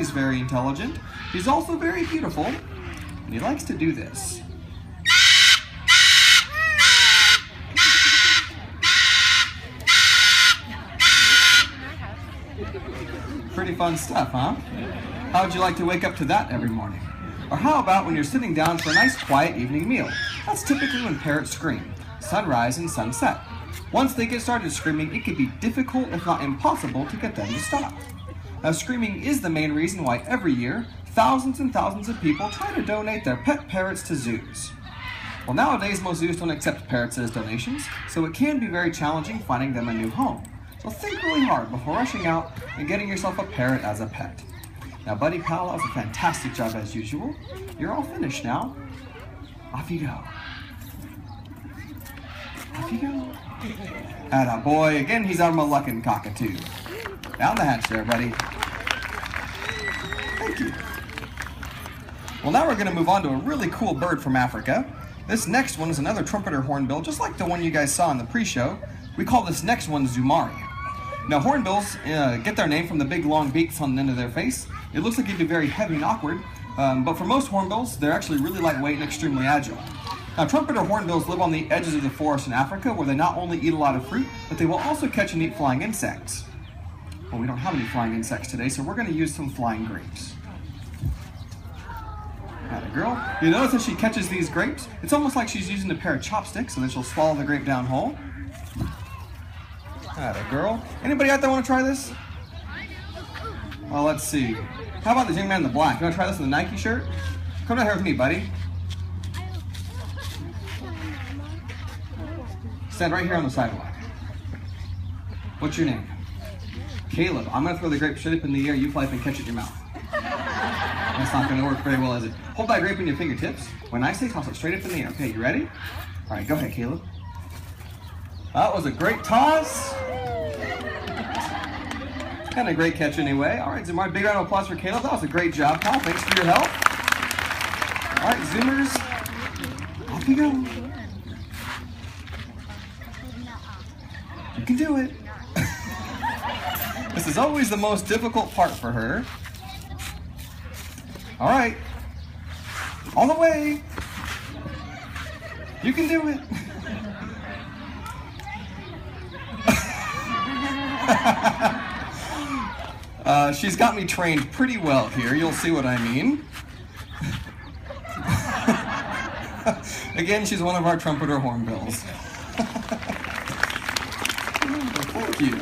he's very intelligent. He's also very beautiful, and he likes to do this. Pretty fun stuff, huh? How would you like to wake up to that every morning? Or how about when you're sitting down for a nice quiet evening meal? That's typically when parrots scream, sunrise and sunset. Once they get started screaming, it can be difficult, if not impossible, to get them to stop. Now, screaming is the main reason why every year, thousands and thousands of people try to donate their pet parrots to zoos. Well, nowadays, most zoos don't accept parrots as donations, so it can be very challenging finding them a new home. So think really hard before rushing out and getting yourself a parrot as a pet. Now, Buddy Pal, that was a fantastic job as usual. You're all finished now. Off you go. Off you go. Atta boy, again, he's our Moluccan cockatoo. Down the hatch there, buddy. Thank you. Well, now we're going to move on to a really cool bird from Africa. This next one is another trumpeter hornbill, just like the one you guys saw in the pre-show. We call this next one Zumari. Now, hornbills get their name from the big long beaks on the end of their face. It looks like it'd be very heavy and awkward, but for most hornbills, they're actually really lightweight and extremely agile. Now, trumpeter hornbills live on the edges of the forest in Africa, where they not only eat a lot of fruit, but they will also catch and eat flying insects. Well, we don't have any flying insects today, so we're going to use some flying grapes. Atta girl. You notice that she catches these grapes? It's almost like she's using a pair of chopsticks, and then she'll swallow the grape down whole. Atta girl. Anybody out there want to try this? Well, let's see. How about this young man in the black? You want to try this in the Nike shirt? Come down here with me, buddy. Stand right here on the sidewalk. What's your name? Caleb. I'm going to throw the grape straight up in the air. You fly up and catch it in your mouth. That's not going to work very well, is it? Hold that grape in your fingertips. When I say toss it straight up in the air. Okay, you ready? All right, go ahead, Caleb. That was a great toss. And a great catch anyway. All right, Zumari, big round of applause for Caleb. That was a great job, pal. Thanks for your help. All right, Zoomers, off you go. You can do it. This is always the most difficult part for her. All right, all the way. You can do it. She's got me trained pretty well here. You'll see what I mean. Again, she's one of our trumpeter hornbills. Thank you.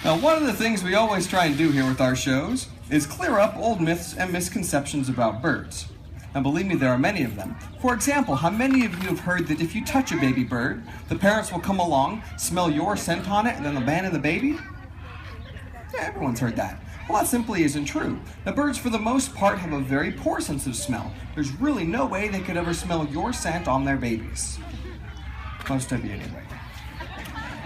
Now, one of the things we always try and do here with our shows is clear up old myths and misconceptions about birds. And believe me, there are many of them. For example, how many of you have heard that if you touch a baby bird, the parents will come along, smell your scent on it, and then abandon the baby? Yeah, everyone's heard that. Well, that simply isn't true. Now, birds, for the most part, have a very poor sense of smell. There's really no way they could ever smell your scent on their babies. Most of you, anyway.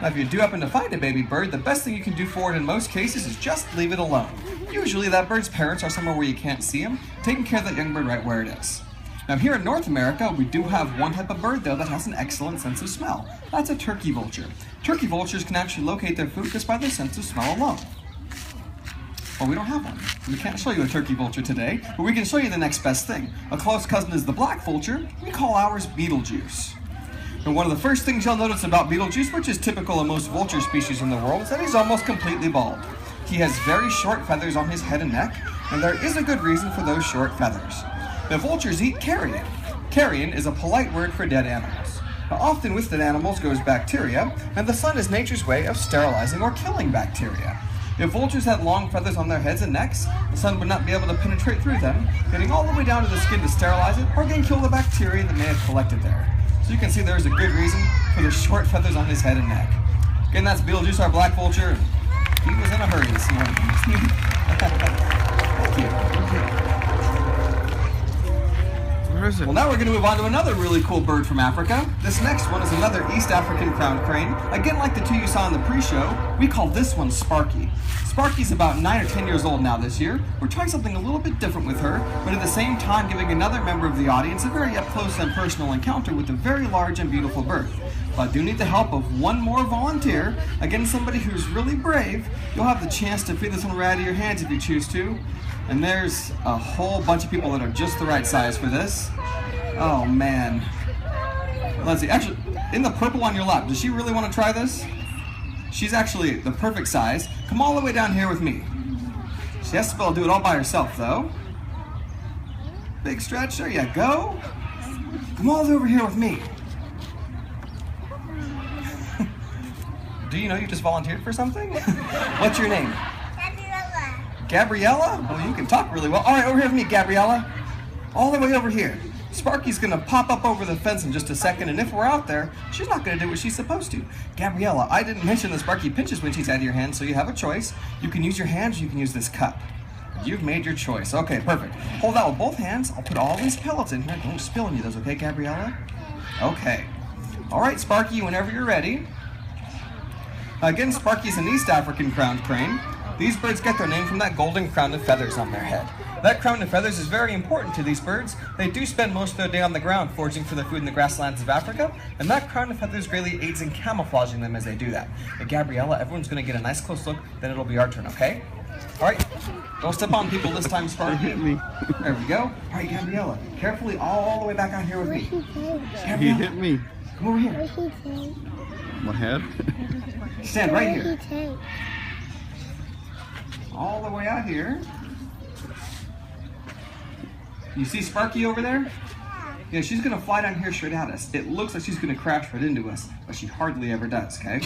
Now, if you do happen to find a baby bird, the best thing you can do for it in most cases is just leave it alone. Usually, that bird's parents are somewhere where you can't see them, taking care of that young bird right where it is. Now, here in North America, we do have one type of bird, though, that has an excellent sense of smell. That's a turkey vulture. Turkey vultures can actually locate their food just by their sense of smell alone. Well, we don't have one. We can't show you a turkey vulture today, but we can show you the next best thing. A close cousin is the black vulture. We call ours Beetlejuice. And one of the first things you'll notice about Beetlejuice, which is typical of most vulture species in the world, is that he's almost completely bald. He has very short feathers on his head and neck, and there is a good reason for those short feathers. Now, vultures eat carrion. Carrion is a polite word for dead animals. Now, often with dead animals goes bacteria, and the sun is nature's way of sterilizing or killing bacteria. If vultures had long feathers on their heads and necks, the sun would not be able to penetrate through them, getting all the way down to the skin to sterilize it, or again kill the bacteria that may have collected there. So you can see there's a good reason for the short feathers on his head and neck. Again, that's Beetlejuice, our black vulture. He was in a hurry this morning. Thank you. Where is it? Well, now we're going to move on to another really cool bird from Africa. This next one is another East African crowned crane. Again, like the two you saw in the pre-show, we call this one Sparky. Sparky's about 9 or 10 years old now this year. We're trying something a little bit different with her, but at the same time giving another member of the audience a very up-close and personal encounter with a very large and beautiful bird. But I do need the help of one more volunteer. Again, somebody who's really brave. You'll have the chance to feed this one right out of your hands if you choose to. And there's a whole bunch of people that are just the right size for this. Oh man. Let's see, actually, in the purple on your lap, does she really want to try this? She's actually the perfect size. Come all the way down here with me. She has to be able to do it all by herself though. Big stretch, there you go. Come all the way over here with me. Do you know you just volunteered for something? What's your name? Gabriella. Gabriella? Oh, you can talk really well. All right, over here with me, Gabriella. All the way over here. Sparky's gonna pop up over the fence in just a second, and if we're out there, she's not gonna do what she's supposed to. Gabriella, I didn't mention that Sparky pinches when she's out of your hand, so you have a choice. You can use your hands, or you can use this cup. You've made your choice. Okay, perfect. Hold that with both hands. I'll put all these pellets in here. Don't spill any of those, okay, Gabriella? Okay. All right, Sparky, whenever you're ready. Again, Sparky's an East African crowned crane. These birds get their name from that golden crown of feathers on their head. That crown of feathers is very important to these birds. They do spend most of their day on the ground foraging for their food in the grasslands of Africa, and that crown of feathers greatly aids in camouflaging them as they do that. But Gabriella, everyone's going to get a nice close look, then it'll be our turn, okay? All right, don't step on people this time, Sparky. He hit me. There we go. All right, Gabriella, carefully all the way back out here with me. He hit me. Come over here. My head? Stand right here. All the way out here. You see Sparky over there? Yeah, she's gonna fly down here straight at us. It looks like she's gonna crash right into us, but she hardly ever does, okay?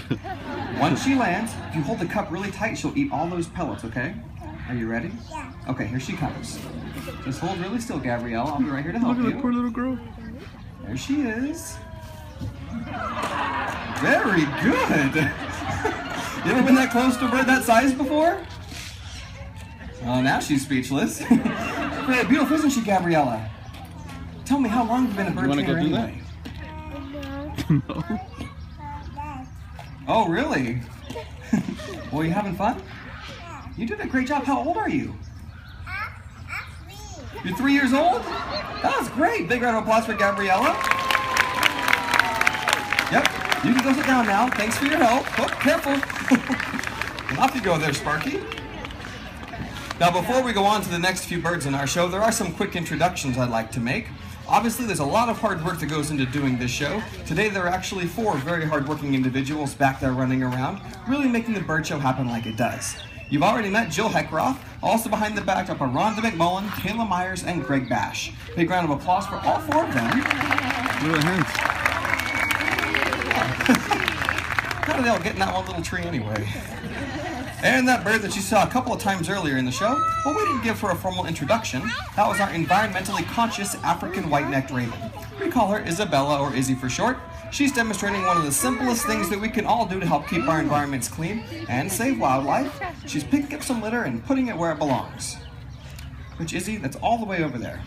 Once she lands, if you hold the cup really tight, she'll eat all those pellets, okay? Are you ready? Yeah. Okay, here she comes. Just hold really still, Gabrielle. I'll be right here to help Look at you. that poor little girl. There she is. Very good. You ever been that close to a bird that size before? Oh, now she's speechless. Very beautiful, isn't she, Gabriella? Tell me, how long have you been a bird wanna go trainer do that? anyway? No. Oh, really? Well, you having fun? You did a great job. How old are you? You're 3 years old? That was great. Big round of applause for Gabriella. Yep, you can go sit down now. Thanks for your help. Oh, careful. And off you go there, Sparky. Now, before we go on to the next few birds in our show, there are some quick introductions I'd like to make. Obviously, there's a lot of hard work that goes into doing this show. Today, there are actually 4 very hardworking individuals back there running around, really making the bird show happen like it does. You've already met Jill Heckroth. Also behind the backdrop are Rhonda McMullen, Kayla Myers, and Greg Bash. Big round of applause for all 4 of them. Look at the hands. How did they all get in that one little tree anyway? And that bird that you saw a couple of times earlier in the show, well, we didn't give her a formal introduction. That was our environmentally conscious African white-necked raven. We call her Isabella, or Izzy for short. She's demonstrating one of the simplest things that we can all do to help keep our environments clean and save wildlife. She's picking up some litter and putting it where it belongs. Which, Izzy, that's all the way over there.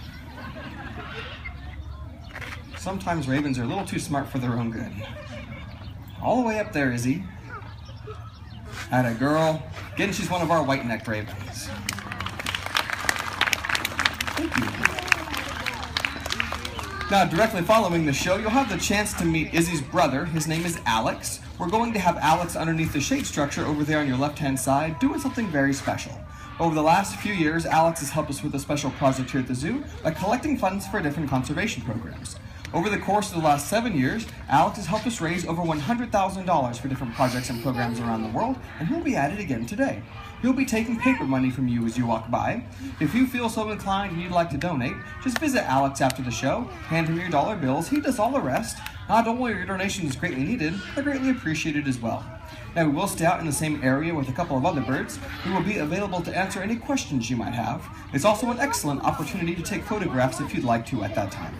Sometimes ravens are a little too smart for their own good. All the way up there, Izzy. Atta girl. Again, she's one of our white-necked ravens. Thank you. Now, directly following the show, you'll have the chance to meet Izzy's brother. His name is Alex. We're going to have Alex underneath the shade structure over there on your left-hand side, doing something very special. Over the last few years, Alex has helped us with a special project here at the zoo by collecting funds for different conservation programs. Over the course of the last 7 years, Alex has helped us raise over $100,000 for different projects and programs around the world, and he'll be at it again today. He'll be taking paper money from you as you walk by. If you feel so inclined and you'd like to donate, just visit Alex after the show, hand him your dollar bills, he does all the rest. Not only are your donations greatly needed, they're greatly appreciated as well. Now, we will stay out in the same area with a couple of other birds. We will be available to answer any questions you might have. It's also an excellent opportunity to take photographs if you'd like to at that time.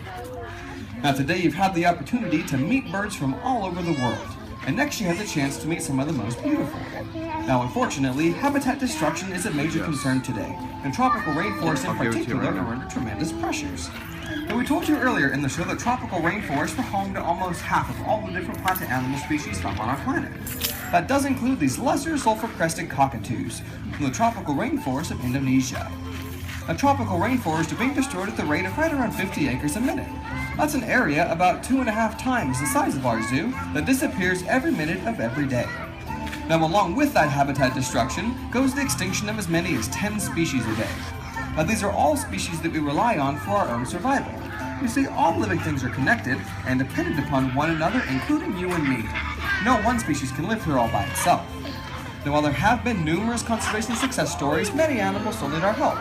Now, today you've had the opportunity to meet birds from all over the world. And next you have the chance to meet some of the most beautiful. Now, unfortunately, habitat destruction is a major concern today, and tropical rainforests in particular are under tremendous pressures. Now, we told you earlier in the show that tropical rainforests were home to almost half of all the different plant and animal species found on our planet. That does include these lesser sulfur-crested cockatoos from the tropical rainforest of Indonesia. A tropical rainforest are being destroyed at the rate of right around 50 acres a minute. That's an area about 2.5 times the size of our zoo that disappears every minute of every day. Now, along with that habitat destruction goes the extinction of as many as 10 species a day. Now, these are all species that we rely on for our own survival. You see, all living things are connected and dependent upon one another, including you and me. No one species can live here all by itself. Now, while there have been numerous conservation success stories, many animals still need our help,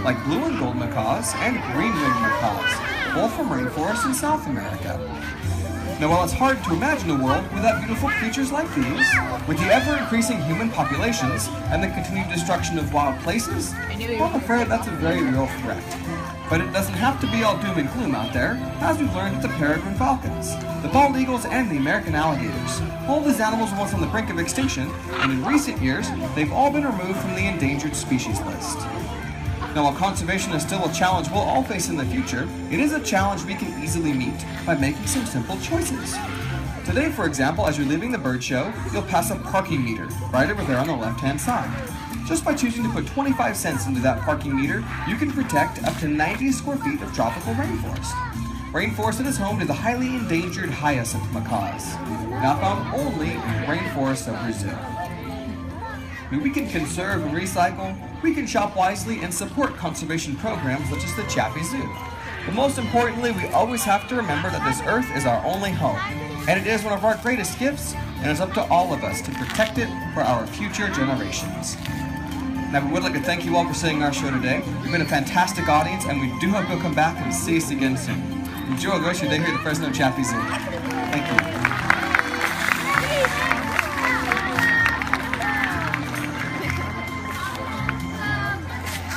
like blue and gold macaws and green-winged macaws, both from rainforests in South America. Now, while it's hard to imagine a world without beautiful creatures like these, with the ever-increasing human populations and the continued destruction of wild places, well, I'm afraid that's a very real threat. But it doesn't have to be all doom and gloom out there, as we've learned with the peregrine falcons, the bald eagles, and the American alligators. All these animals were once on the brink of extinction, and in recent years, they've all been removed from the endangered species list. Now, while conservation is still a challenge we'll all face in the future, it is a challenge we can easily meet by making some simple choices. Today, for example, as you're leaving the bird show, you'll pass a parking meter right over there on the left-hand side. Just by choosing to put 25 cents into that parking meter, you can protect up to 90 square feet of tropical rainforest. Rainforest that is home to the highly endangered hyacinth macaws, now found only in the rainforests of Brazil. We can conserve and recycle, we can shop wisely and support conservation programs such as the Chafee Zoo. But most importantly, we always have to remember that this earth is our only home, and it is one of our greatest gifts, and it's up to all of us to protect it for our future generations. Now, we would like to thank you all for seeing our show today. You've been a fantastic audience, and we do hope you'll come back and see us again soon. Enjoy the rest of your day here at the Fresno Chafee Zoo. Thank you.